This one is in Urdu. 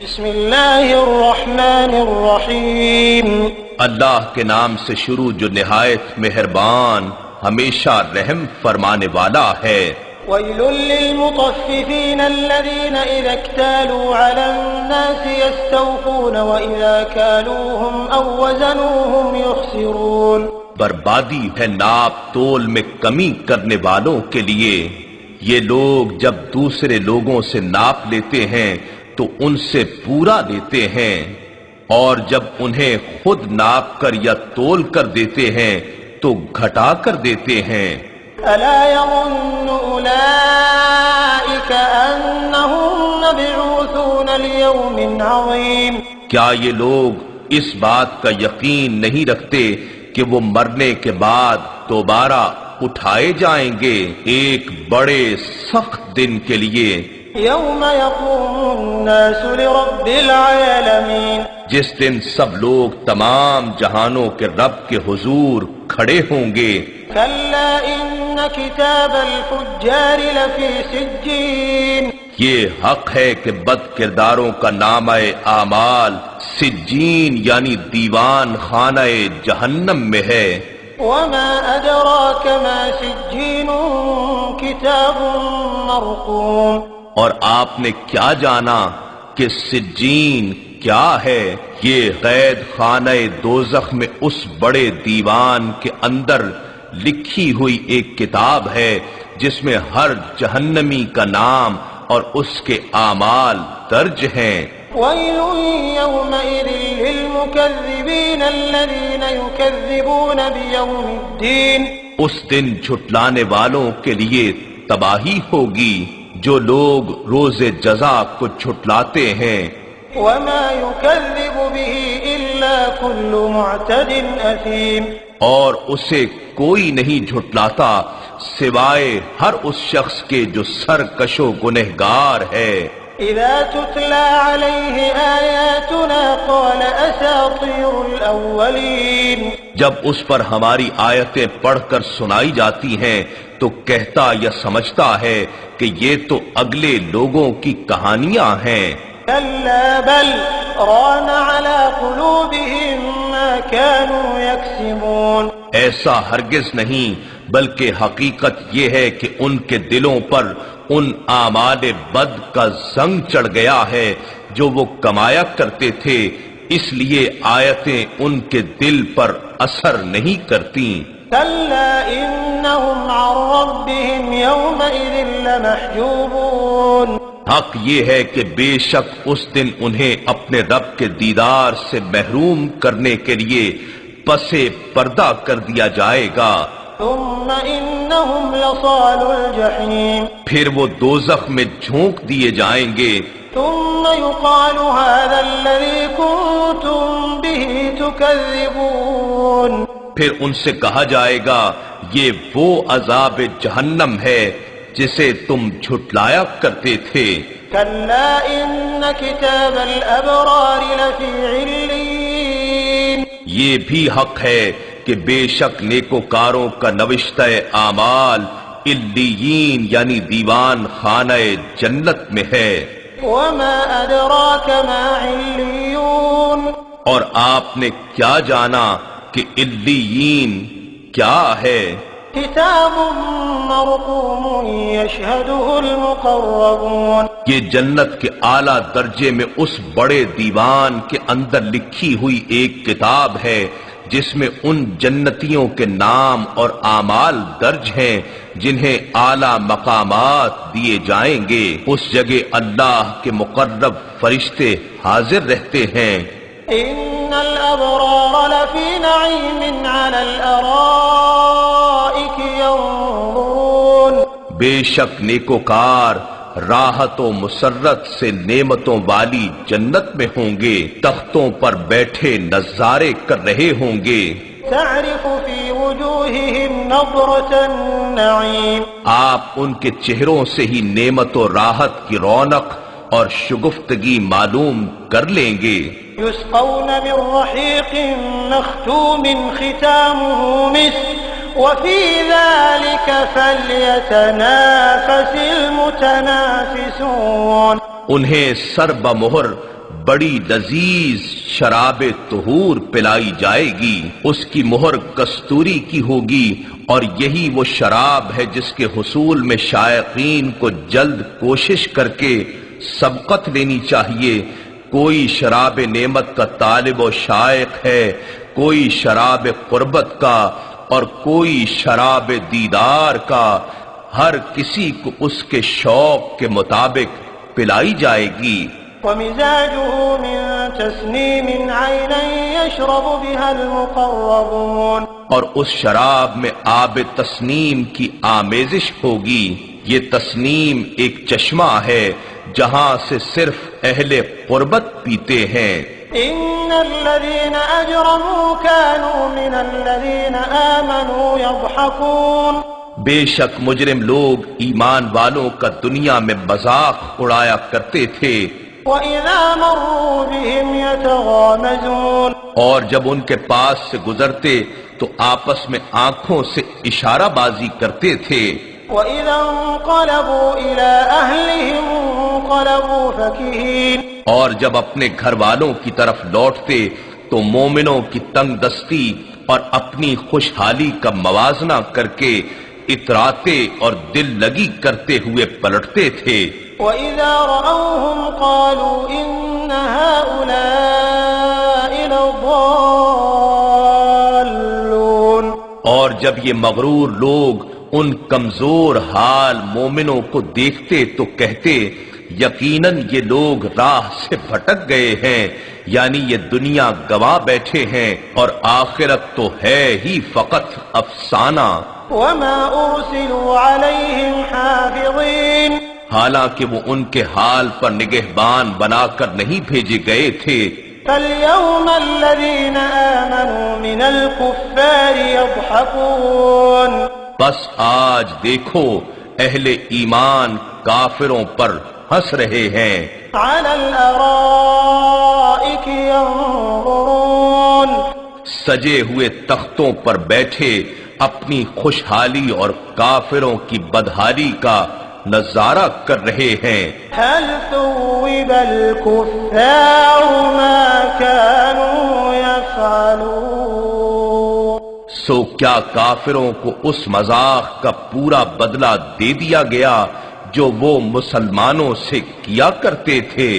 بسم اللہ الرحمن الرحیم، اللہ کے نام سے شروع جو نہایت مہربان ہمیشہ رحم فرمانے والا ہے۔ ویل للمطففین الذین اذا اکتالوا علی الناس یستوفون واذا کالوهم او وزنوهم یخسرون۔ بربادی ہے ناپ تول میں کمی کرنے والوں کے لیے، یہ لوگ جب دوسرے لوگوں سے ناپ لیتے ہیں تو ان سے پورا لیتے ہیں، اور جب انہیں خود ناپ کر یا تول کر دیتے ہیں تو گھٹا کر دیتے ہیں۔ الا يظن اولئک انہم مبعوثون لیوم عظیم۔ کیا یہ لوگ اس بات کا یقین نہیں رکھتے کہ وہ مرنے کے بعد دوبارہ اٹھائے جائیں گے ایک بڑے سخت دن کے لیے؟ یوم یقوم الناس لرب العالمین، جس دن سب لوگ تمام جہانوں کے رب کے حضور کھڑے ہوں گے۔ کلا ان کتاب الفجار لفی سجین، یہ حق ہے کہ بد کرداروں کا نامہ اعمال سجین یعنی دیوان خانہ جہنم میں ہے۔ وما ادراک ما سجین کتاب مرقوم، اور آپ نے کیا جانا کہ سجین کیا ہے؟ یہ قید خانہ دوزخ میں اس بڑے دیوان کے اندر لکھی ہوئی ایک کتاب ہے جس میں ہر جہنمی کا نام اور اس کے اعمال درج ہیں۔ ویل یومئذ للمکذبین الذین یکذبون بیوم الدین، اس دن جھٹلانے والوں کے لیے تباہی ہوگی جو لوگ روز جزا کو جھٹلاتے ہیں۔ وما یکذب به الا کل معتد اثیم، اور اسے کوئی نہیں جھٹلاتا سوائے ہر اس شخص کے جو سرکش و گنہگار ہے۔ اذا تتلى علیہ آیاتنا قال اساطیر الاولین، جب اس پر ہماری آیتیں پڑھ کر سنائی جاتی ہیں تو کہتا یا سمجھتا ہے کہ یہ تو اگلے لوگوں کی کہانیاں ہیں۔ کلا بل ران على قلوبهم ما كانوا يكسبون، ایسا ہرگز نہیں، بلکہ حقیقت یہ ہے کہ ان کے دلوں پر ان اعمال بد کا زنگ چڑھ گیا ہے جو وہ کمایا کرتے تھے، اس لیے آیتیں ان کے دل پر اثر نہیں کرتی۔ کلا انہم عن ربهم یومئذ لمحجوبون، حق یہ ہے کہ بے شک اس دن انہیں اپنے رب کے دیدار سے محروم کرنے کے لیے پسے پردہ کر دیا جائے گا۔ ثم انہم لصال الجحیم، پھر وہ دوزخ میں جھونک دیے جائیں گے۔ ثم يقال هذا الذي كنتم به تكذبون، پھر ان سے کہا جائے گا یہ وہ عذاب جہنم ہے جسے تم جھٹلایا کرتے تھے۔ كلا ان کتاب الابرار لفی علین، یہ بھی حق ہے کہ بے شک نیکوکاروں کا نوشتہ اعمال علیین یعنی دیوان خانہ جنت میں ہے۔ وما ادراک ما علیون، اور آپ نے کیا جانا کہ علیین کیا ہے؟ کتاب مرقوم یشہدہ المقربون، یہ جنت کے اعلیٰ درجے میں اس بڑے دیوان کے اندر لکھی ہوئی ایک کتاب ہے جس میں ان جنتیوں کے نام اور اعمال درج ہیں جنہیں اعلیٰ مقامات دیے جائیں گے۔ اس جگہ اللہ کے مقرب فرشتے حاضر رہتے ہیں۔ ان الابرار لفی نعیم علی الارائک ینظرون، بے شک نیکوکار راحت و مسرت سے نعمتوں والی جنت میں ہوں گے، تختوں پر بیٹھے نظارے کر رہے ہوں گے۔ تعرف فی وجوہہم نظرۃ النعیم، آپ ان کے چہروں سے ہی نعمت و راحت کی رونق اور شگفتگی معلوم کر لیں گے۔ یسقون من رحیق مختوم ختامہ مسک وفی ذلک فلیتنافس المتنافسون، انہیں سر بمہر بڑی لذیذ شراب طہور پلائی جائے گی، اس کی مہر کستوری کی ہوگی، اور یہی وہ شراب ہے جس کے حصول میں شائقین کو جلد کوشش کر کے سبقت لینی چاہیے۔ کوئی شراب نعمت کا طالب و شائق ہے، کوئی شراب قربت کا، اور کوئی شراب دیدار کا، ہر کسی کو اس کے شوق کے مطابق پلائی جائے گی۔ ومزاجه من تسنيم عينا يشرب بها المقربون، اور اس شراب میں آب تسنیم کی آمیزش ہوگی۔ یہ تسنیم ایک چشمہ ہے جہاں سے صرف اہل قربت پیتے ہیں۔ ان الذين اجرموا كانوا من الذين آمنوا يضحكون، بے شک مجرم لوگ ایمان والوں کا دنیا میں مذاق اڑایا کرتے تھے، وَإِذَا مَرُّوا بِهِمْ يَتَغَامَزُونَ، اور جب ان کے پاس سے گزرتے تو آپس میں آنکھوں سے اشارہ بازی کرتے تھے۔ وَإِذَا انقلبوا إِلَىٰ أَهْلِهِمْ انقلبوا فَكِهِينَ، اور جب اپنے گھر والوں کی طرف لوٹتے تو مومنوں کی تنگ دستی اور اپنی خوشحالی کا موازنہ کر کے اتراتے اور دل لگی کرتے ہوئے پلٹتے تھے۔ وَإِذَا رَأَوْهُمْ قَالُوا إِنَّ هَٰؤُلَاءِ لَضَالُّونَ، اور جب یہ مغرور لوگ ان کمزور حال مومنوں کو دیکھتے تو کہتے یقیناً یہ لوگ راہ سے بھٹک گئے ہیں، یعنی یہ دنیا گوا بیٹھے ہیں اور آخرت تو ہے ہی فقط افسانہ۔ وَمَا أُرْسِلُوا عَلَيْهِمْ حَافِظِينَ، حالانکہ وہ ان کے حال پر نگہبان بنا کر نہیں بھیجے گئے تھے۔ فَالْيَوْمَ الَّذِينَ آمَنُوا مِنَ الْكُفَّارِ يَضْحَكُونَ، بس آج دیکھو اہل ایمان کافروں پر ہنس رہے ہیں۔ عَلَى الْأَرَائِكِ يَنظُرُونَ، سجے ہوئے تختوں پر بیٹھے اپنی خوشحالی اور کافروں کی بدحالی کا نظارہ کر رہے ہیں۔ هَلْ ثُوِّبَ الْكُفَّارُ مَا كَانُوا يَفْعَلُونَ، سو کیا کافروں کو اس مذاق کا پورا بدلہ دے دیا گیا جو وہ مسلمانوں سے کیا کرتے تھے؟